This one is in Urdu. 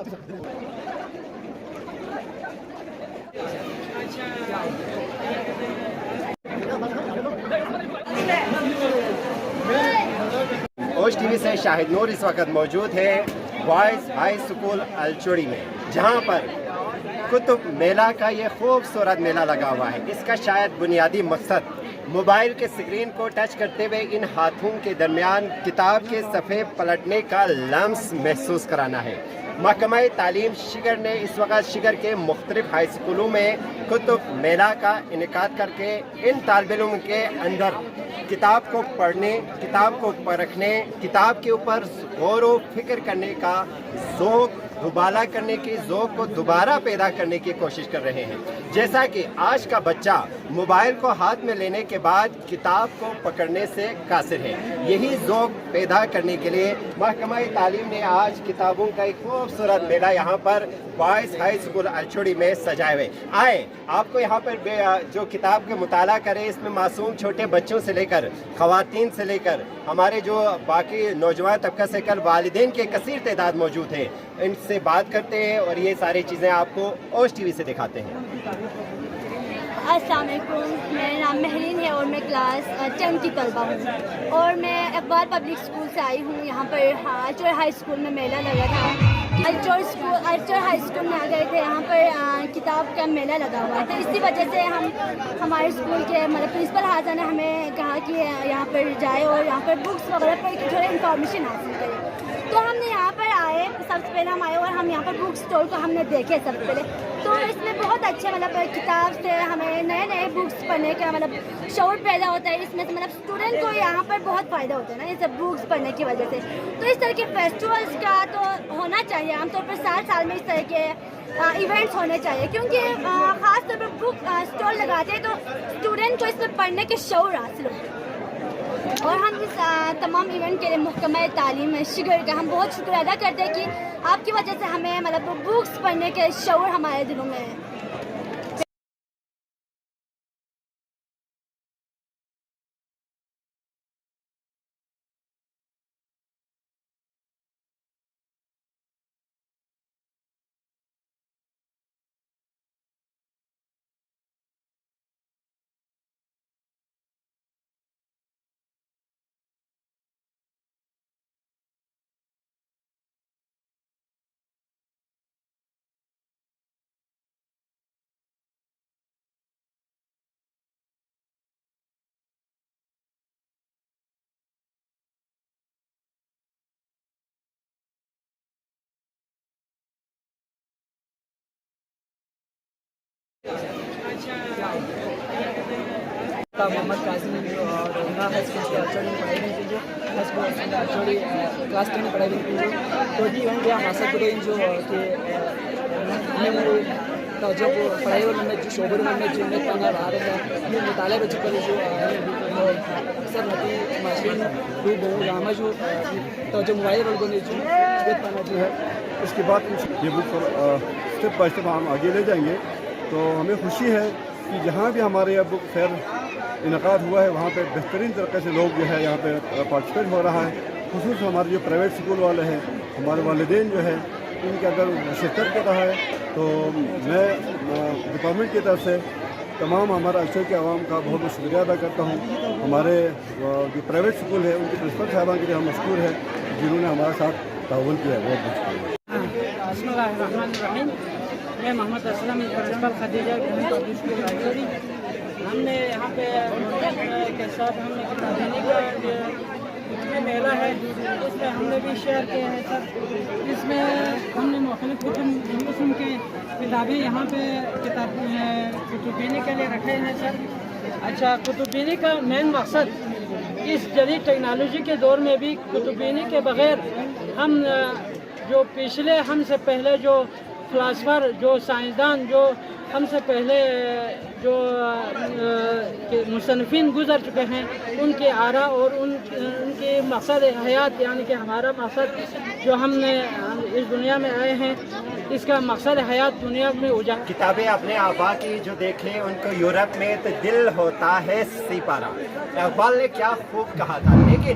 اوش ٹی وی سے شاہد نور اس وقت موجود ہے بوائز ہائی اسکول الچوڑی میں، جہاں پر کتب میلہ کا یہ خوبصورت میلہ لگا ہوا ہے۔ اس کا شاید بنیادی مقصد موبائل کے اسکرین کو ٹچ کرتے ہوئے ان ہاتھوں کے درمیان کتاب کے صفحے پلٹنے کا لمس محسوس کرانا ہے۔ محکمہ تعلیم شگر نے اس وقت شگر کے مختلف ہائی اسکولوں میں کتب میلہ کا انعقاد کر کے ان طالب علم کے اندر کتاب کو پڑھنے، کتاب کو پرکھنے، کتاب کے اوپر غور و فکر کرنے کا ذوق دوبارہ کرنے کی ذوق کو دوبارہ پیدا کرنے کی کوشش کر رہے ہیں۔ جیسا کہ آج کا بچہ موبائل کو ہاتھ میں لینے کے بعد کتاب کو پکڑنے سے قاصر ہے، یہی ذوق پیدا کرنے کے لیے محکمہ تعلیم نے آج کتابوں کا ایک خوبصورت میلہ یہاں پر بوائز ہائی اسکول الچوڑی میں سجائے ہوئے۔ آئے آپ کو یہاں پر جو کتاب کا مطالعہ کرے، اس میں معصوم چھوٹے بچوں سے لے کر خواتین سے لے کر ہمارے جو باقی نوجوان طبقہ سے کر والدین کے کثیر تعداد موجود ہیں، ان سے بات کرتے ہیں اور یہ ساری چیزیں آپ کو اوش ٹی وی سے دکھاتے ہیں۔ السلام علیکم، میرا نام مہرین ہے اور میں کلاس 10 کی طلبہ ہوں اور میں اقبال پبلک اسکول سے آئی ہوں۔ یہاں پر الچور ہائی اسکول میں میلہ لگا تھا، الچور ہائی اسکول میں آ گئے تھے، یہاں پر کتاب کا میلہ لگا ہوا تھا۔ اسی وجہ سے ہمارے اسکول کے پرنسپل حاضر نے ہمیں کہا کہ یہاں پر جائے اور یہاں پر بکس وغیرہ پڑھ کے تھوڑا انفارمیشن حاصل کریں۔ تو ہم نے یہاں پر آئے، سب سے پہلے ہم آئے اور ہم یہاں پر بک اسٹور کو ہم نے دیکھے سب سے پہلے، تو اس میں بہت اچھے کتاب سے ہمیں نئے بکس پڑھنے کا شعور پیدا ہوتا ہے۔ اس میں سے اسٹوڈنٹ کو یہاں پر بہت فائدہ ہوتا ہے نا یہ سب بکس پڑھنے کی وجہ سے۔ تو اس طرح کے فیسٹیولس کا تو ہونا چاہیے، عام طور پر سال میں اس طرح کے ایونٹس ہونے چاہیے، کیونکہ خاص طور پر بک اسٹال لگاتے ہیں تو اسٹوڈنٹ کو اس میں پڑھنے کے شعور حاصل ہوتا ہے۔ اور ہم اس تمام ایونٹ کے لیے محکمہ تعلیم شگر کا ہم بہت شکر ادا کرتے ہیں کہ آپ کی وجہ سے ہمیں بکس پڑھنے کے شعور ہمارے دلوں میں ہے۔ محمد قاسم اور ہائی اسکول الچوڑی میں پڑھائی نہیں جو ہائی اسکول الچوڑی کلاس 10 میں پڑھائی نہیں تو جی ایونٹ یا ماسا کو جو کہ ہمیں جو پڑھائی والے جو شعبے میں جو پڑھنا رہا ہے یہ مطالعہ بچے پر جو اکثر نتی ماشین ڈوب ہو جو توجہ موبائل والوں نے جو پڑھنا جو ہے اس کے بعد یہ بک اسٹیپ بائی اسٹیپ ہم آگے لے جائیں گے۔ تو ہمیں خوشی ہے کہ جہاں بھی ہمارے یہ بک فیئر انعقاد ہوا ہے وہاں پہ بہترین طریقے سے لوگ جو ہے یہاں پہ پارٹیسپیٹ ہو رہا ہے، خصوصاً ہمارے جو پرائیویٹ اسکول والے ہیں، ہمارے والدین جو ہے ان کے اگر شرکت کر رہا ہے تو میں ڈپارٹمنٹ کی طرف سے تمام ہمارا الچوڑی کے عوام کا بہت بہت شکریہ ادا کرتا ہوں۔ ہمارے جو پرائیویٹ اسکول ہے ان کے پرنسپل صاحبان کے لیے ہم مشکور ہیں جنہوں نے ہمارے ساتھ تعاون کیا ہے، بہت بہت شکریہ۔ بسم اللہ الرحمن الرحیم، میں Mohammad Aslam principal Khadija public school Alchori. ہم نے یہاں پہ کے ساتھ ہم نے کتاب دینے کا میلہ ہے، اس میں ہم نے بھی شیئر کیا ہے سر۔ اس میں ہم نے مختلف قسم کے کتابیں یہاں پہ کتب دینے کے لیے رکھے ہیں سر۔ اچھا، کتب بینی کا مین مقصد اس جدید ٹیکنالوجی کے دور میں بھی کتب بینی کے بغیر ہم جو پچھلے ہم سے پہلے جو فلاسفر، جو سائنسدان، جو ہم سے پہلے جو مصنفین گزر چکے ہیں، ان کے آراء اور ان کے مقصد حیات، یعنی کہ ہمارا مقصد جو ہم نے اس دنیا میں آئے ہیں، اس کا مقصد حیات دنیا میں اجاگر۔ کتابیں اپنے آبا کی جو دیکھیں ان کو یورپ میں تو دل ہوتا ہے سپارہ۔ اقبال نے کیا خوب کہا تھا، لیکن